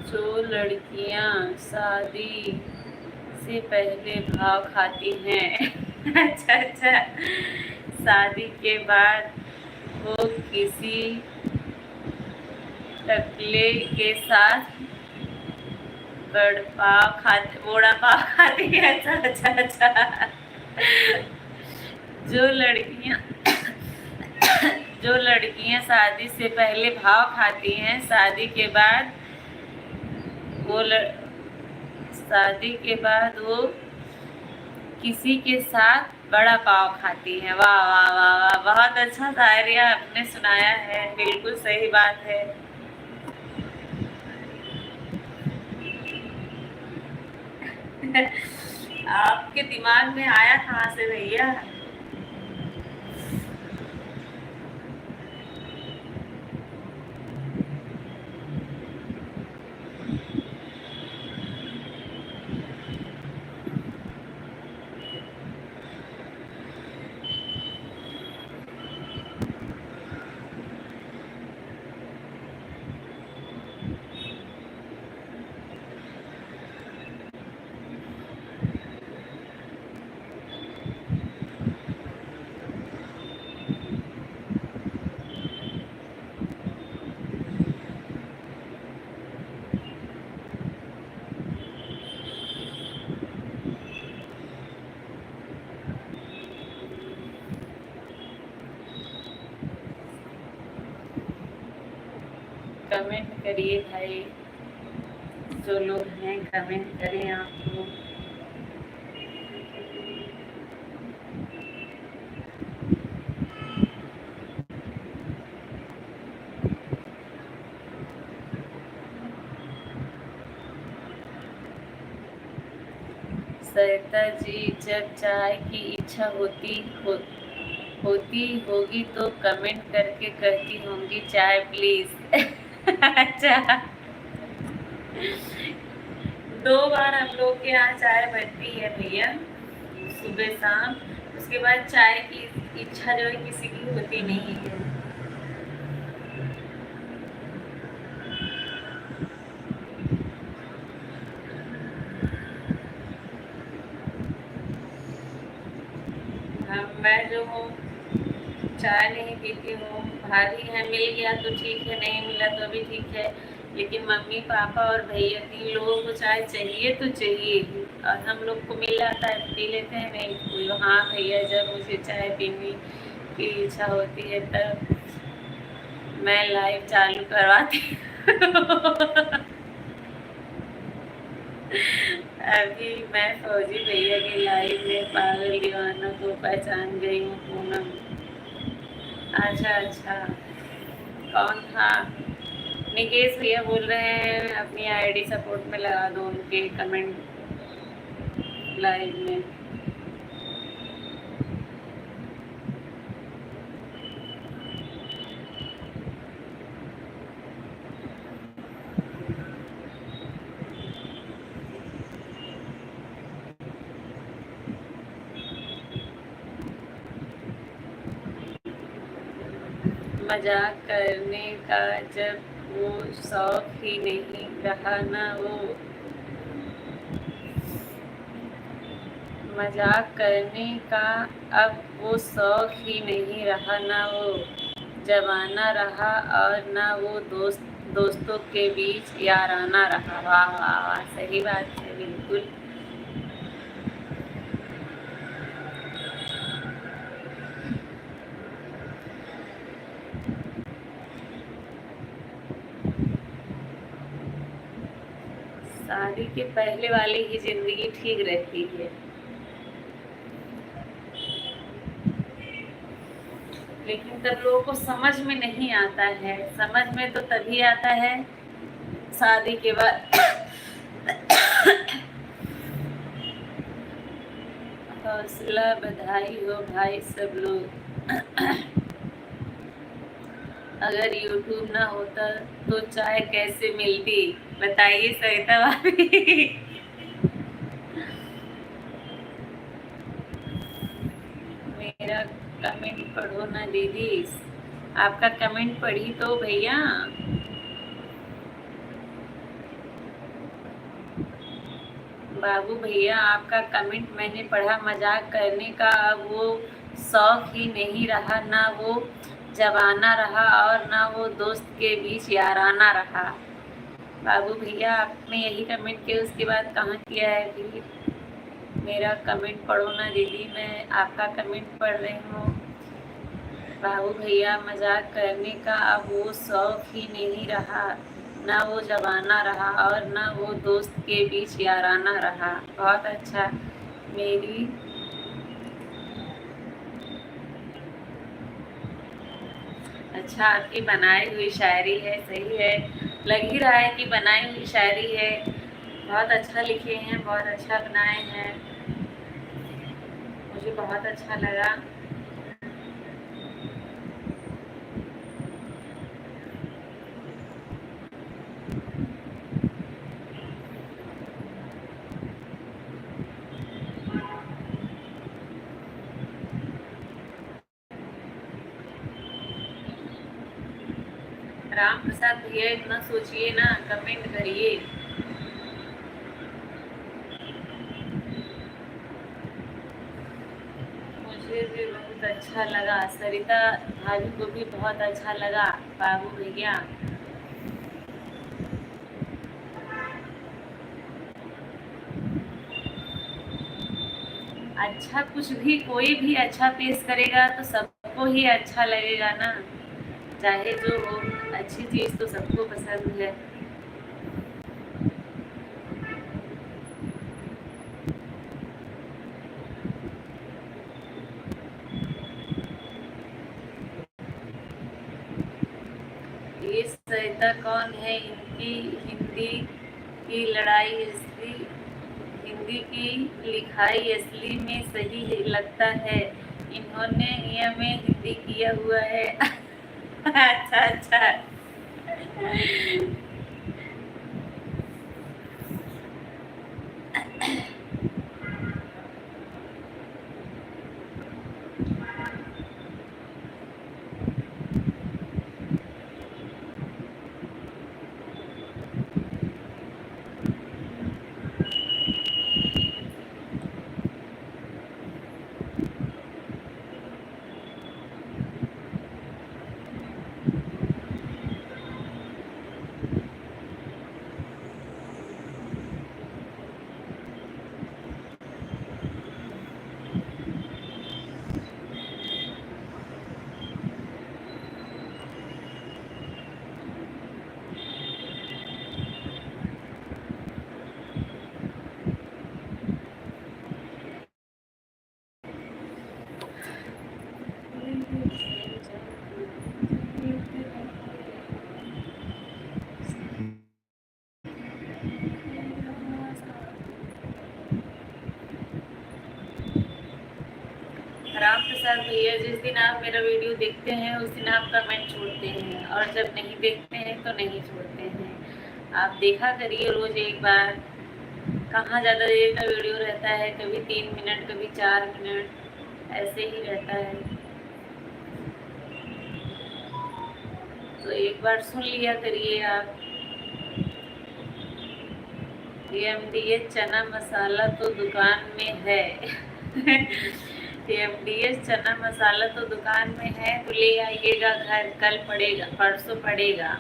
जो लड़कियां शादी से पहले भाव खाती हैं अच्छा अच्छा, शादी के बाद वो किसी टकले के साथ बड़ा पाव खाती है। अच्छा अच्छा अच्छा, जो लड़कियां जो लड़कियां शादी से पहले भाव खाती हैं, वो ल... शादी के बाद वो किसी के साथ बड़ा पाव खाती हैं। वाह वाह वाह वाह, बहुत अच्छा शायरी आपने सुनाया है, बिल्कुल सही बात है। आपके दिमाग में आया कहाँ से भैया। कमेंट करिए भाई, जो लोग हैं कमेंट करें आप लोग। सरिता जी, जब चाय की इच्छा होती होगी तो कमेंट करके कहती होंगी चाय प्लीज अच्छा, 2 बार हम लोग के यहाँ चाय बनती है भैया, सुबह शाम। उसके बाद चाय की इच्छा जो है किसी की होती नहीं है। मैं जो हूँ चाय नहीं पीती हूँ, भाभी है, मिल गया तो ठीक है, नहीं मिला तो भी ठीक है, लेकिन मम्मी पापा और भैया 3 लोगों को चाय चाहिए तो चाहिए ही। और हम लोग को मिल जाता है पी लेते हैं, नहीं कोई हाँ भैया जब मुझे चाय पीने की इच्छा होती है तब मैं लाइव चालू करवाती अभी मैं फौजी भैया के लाइव में पागल दीवाना को पहचान गई हूँ पूनम। अच्छा अच्छा, कौन था। निकेश भैया बोल रहे हैं अपनी आईडी सपोर्ट में लगा दो उनके कमेंट लाइव में। मजाक करने का जब वो शौक ही नहीं रहा ना वो, मजाक करने का अब वो शौक ही नहीं रहा ना वो, जमाना रहा और ना वो दोस्तों के बीच याराना रहा। वाह वाह वाह, सही बात है बिल्कुल। शादी के पहले वाली ही जिंदगी ठीक रहती है, लेकिन तब लोगों को समझ में नहीं आता है। समझ में तो तभी आता है शादी के बाद। हौसला बधाई हो भाई सब लोग। अगर यूट्यूब ना होता तो चाय कैसे मिलती, बताइए सरिता भाभी। मेरा कमेंट पढ़ो ना दीदी, आपका कमेंट पढ़ी तो भैया। बाबू भैया आपका कमेंट मैंने पढ़ा। मजाक करने का अब वो शौक ही नहीं रहा, ना वो जमाना रहा और ना वो दोस्त के बीच याराना रहा। बाबू भैया आपने यही कमेंट किया, उसके बाद कहाँ किया है फिर? मेरा कमेंट पढ़ो ना दीदी, मैं आपका कमेंट पढ़ रही हूँ। बाबू भैया मजाक करने का अब वो शौक ही नहीं रहा, ना वो जमाना रहा और ना वो दोस्त के बीच याराना रहा। बहुत अच्छा। मेरी अच्छा, आपकी बनाई हुई शायरी है, सही है। लग ही रहा है कि बनाई हुई शायरी है। बहुत अच्छा लिखे हैं, बहुत अच्छा बनाए हैं, मुझे बहुत अच्छा लगा। राम प्रसाद भैया इतना सोचिए ना, कमेंट करिए। मुझे भी बहुत अच्छा लगा, सरिता भाभी को भी बहुत अच्छा लगा। बाबू भैया अच्छा, कुछ भी कोई भी अच्छा पेश करेगा तो सबको ही अच्छा लगेगा ना, चाहे जो हो। अच्छी चीज तो सबको पसंद है। ये सरिता कौन है? इनकी हिंदी की लड़ाई असली, हिंदी की लिखाई असली में सही लगता है। इन्होंने में हिंदी किया हुआ है। अच्छा अच्छा। राम प्रसाद भैया, जिस दिन आप मेरा वीडियो देखते हैं उस दिन आप कमेंट छोड़ते हैं, और जब नहीं देखते हैं तो नहीं छोड़ते हैं। आप देखा करिए रोज एक बार। कहाँ ज़्यादा देर का वीडियो रहता है, कभी 3 मिनट, कभी 4 मिनट, ऐसे ही रहता है। तो एक बार सुन लिया करिए आप। ये चना मसाला तो दुकान में है। एफडीएस चना मसाला तो दुकान में है, तो ले आइएगा घर, कल पड़ेगा, परसों पड़ेगा।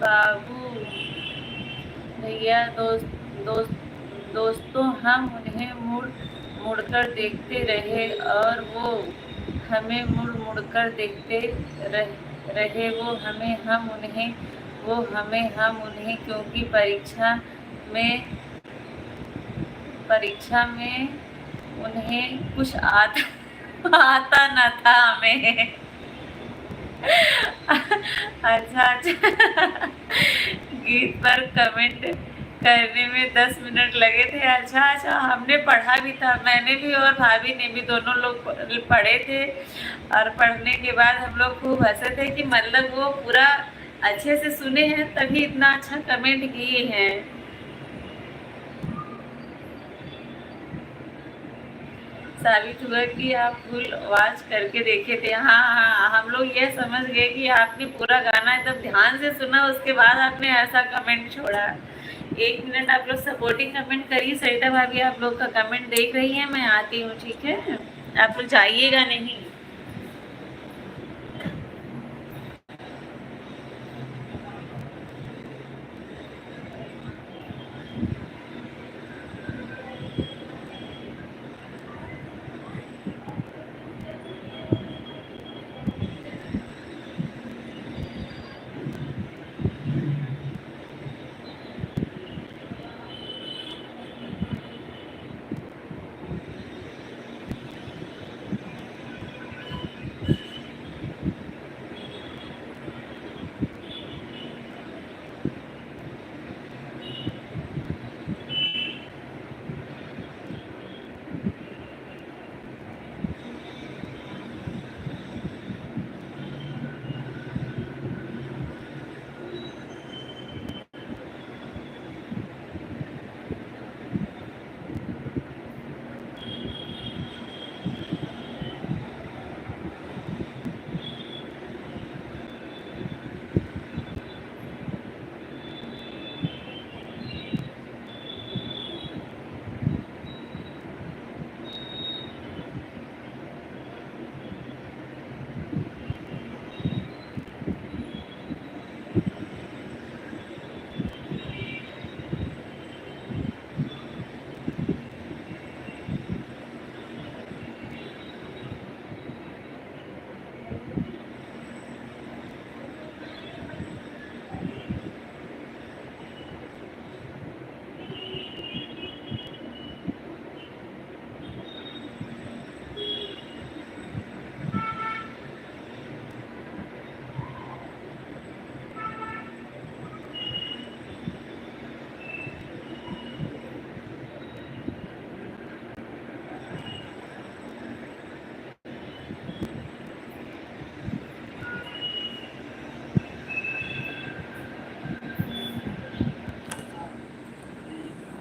बाबू भैया, दोस्तों हम उन्हें मुड़ मुड़कर देखते रहे और वो हमें मुड़ मुड़कर देखते रहे, वो हमें हम उन्हें, क्योंकि परीक्षा में उन्हें कुछ आता न था हमें। अच्छा गीत पर कमेंट करने में 10 मिनट लगे थे। अच्छा हमने पढ़ा भी था, मैंने भी और भाभी ने भी, दोनों लोग पढ़े थे, और पढ़ने के बाद हम लोग खूब हंसे थे कि मतलब वो पूरा अच्छे से सुने हैं तभी इतना अच्छा कमेंट किए हैं। साबित हुआ कि आप फुल वॉच करके देखे थे। हाँ, हम लोग ये समझ गए कि आपने पूरा गाना एकदम ध्यान से सुना, उसके बाद आपने ऐसा कमेंट छोड़ा। 1 मिनट आप लोग सपोर्टिंग कमेंट करिए। सरिता भाभी आप लोग का कमेंट देख रही है, मैं आती हूँ, ठीक है? आप लोग जाइएगा नहीं।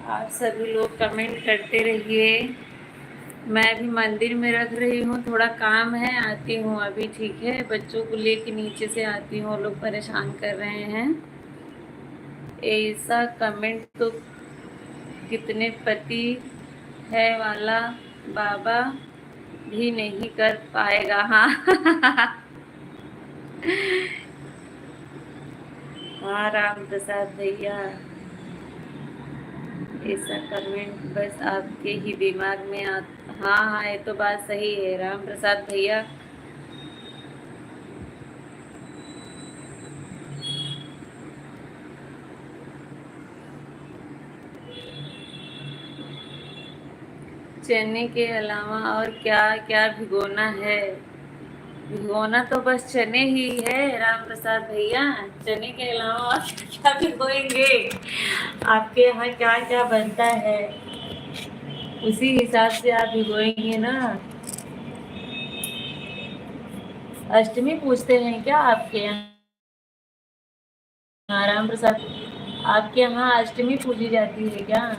आप सभी लोग कमेंट करते रहिए। मैं अभी मंदिर में रख रही हूँ, थोड़ा काम है, आती हूँ अभी, ठीक है? बच्चों को लेके नीचे से आती हूँ, लोग परेशान कर रहे हैं। ऐसा कमेंट तो कितने पति है वाला बाबा भी नहीं कर पाएगा। हाँ हाँ राम प्रसाद भैया, ऐसा कमेंट बस आपके ही दिमाग में आ। हाँ हाँ, ये तो बात सही है राम प्रसाद भैया। चने के अलावा और क्या क्या भिगोना है? भिगोना तो बस चने ही है राम प्रसाद भैया। चने के अलावा और क्या भिगोएंगे? आपके यहाँ क्या क्या बनता है उसी हिसाब से आप भिगोएंगे ना। अष्टमी पूछते हैं क्या आपके यहाँ? राम प्रसाद, आपके यहाँ अष्टमी पूजी जाती है क्या?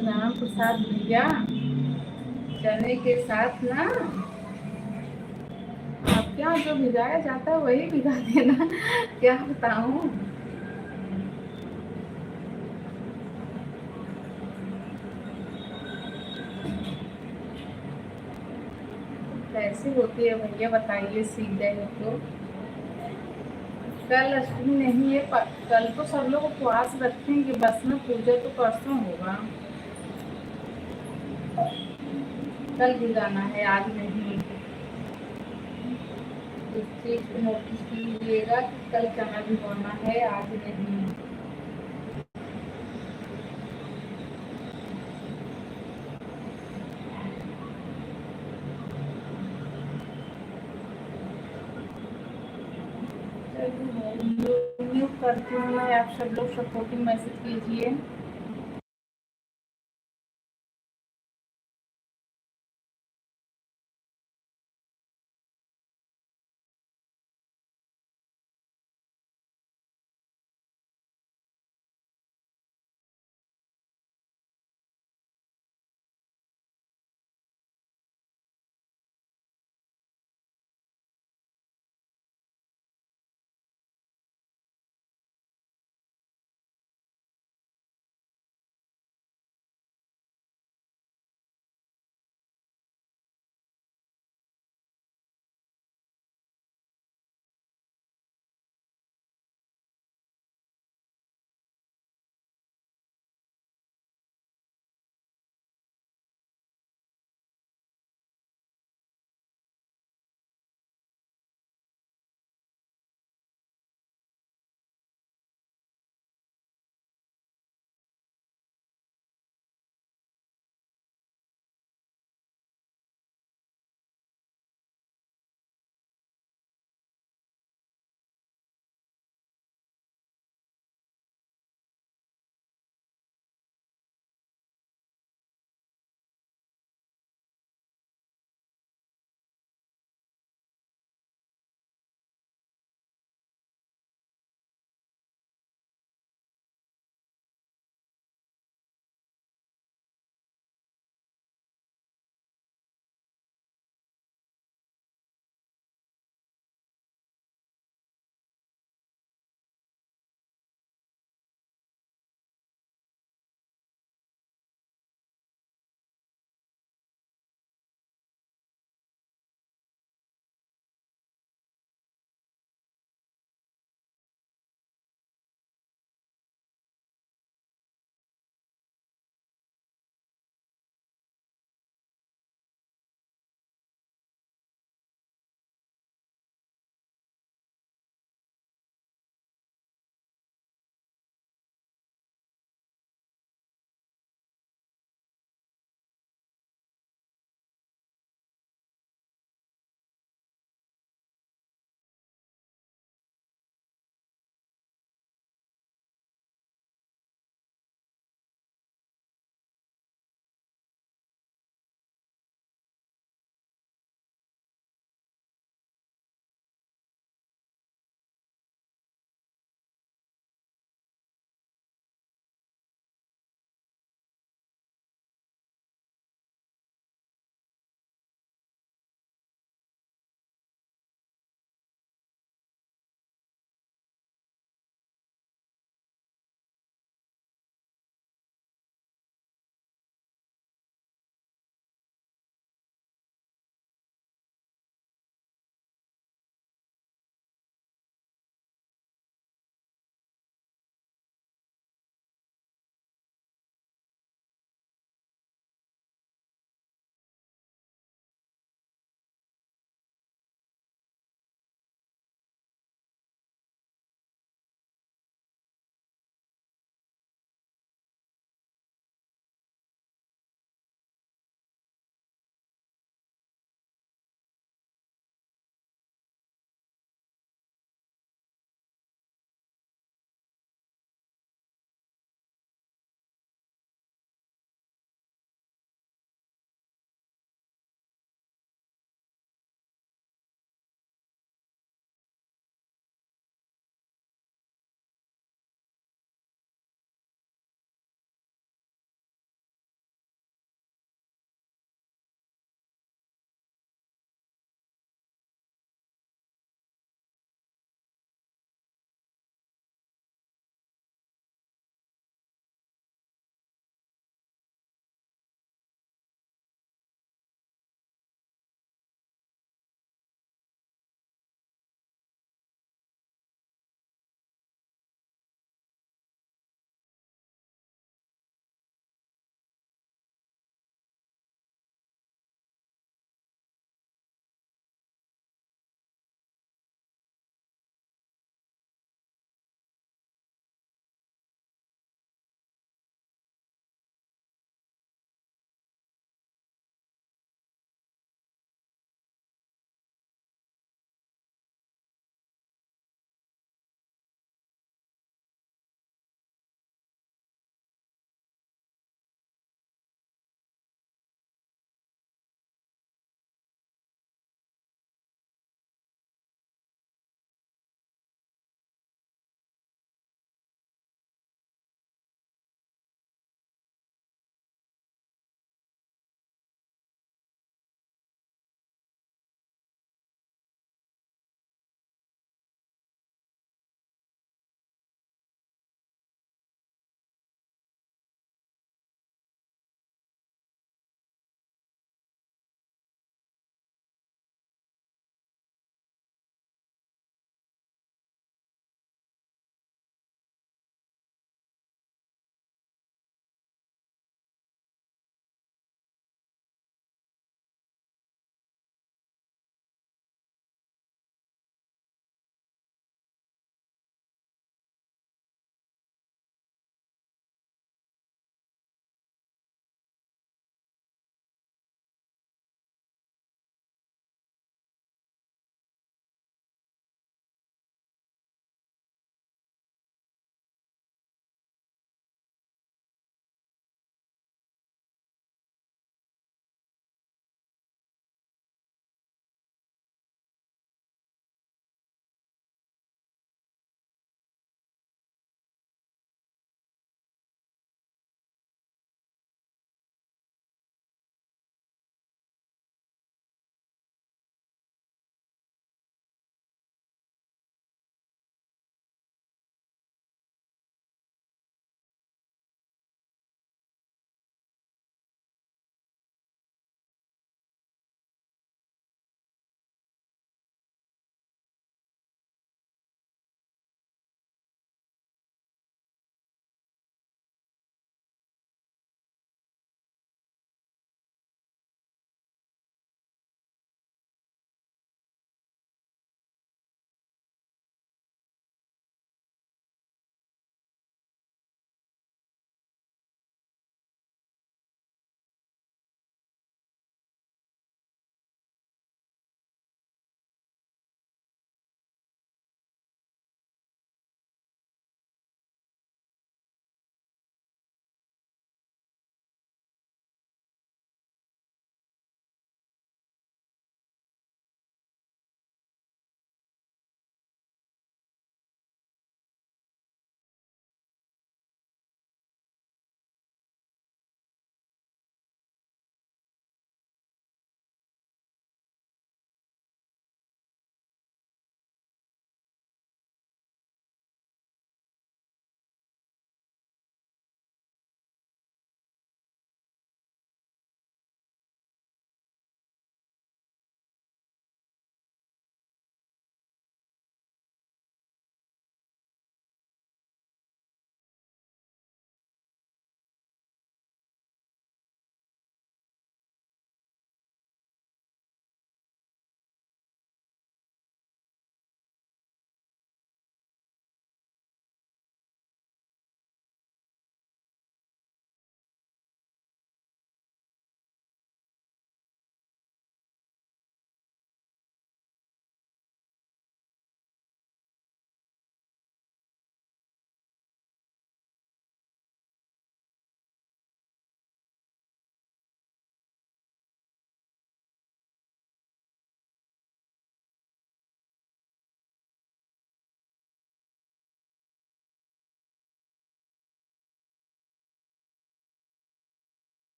राम प्रसाद भैया, चने के साथ ना आपके यहाँ जो भिगाया जाता है वही भिगा देना। क्या बताऊँ? कैसी होती है भैया बताइए सीधे हो तो। कल अष्टमी नहीं है, कल तो सब लोग उपवास रखेंगे, बस में पूजा तो परसों होगा। कल भिगाना है, आज नहीं। इस चीज को नोटिस कीजिएगा कि कल चना भिगोना है, आज नहीं। म्यूट करती हूँ मैं, आप सब लोग सपोर्टिंग मैसेज कीजिए।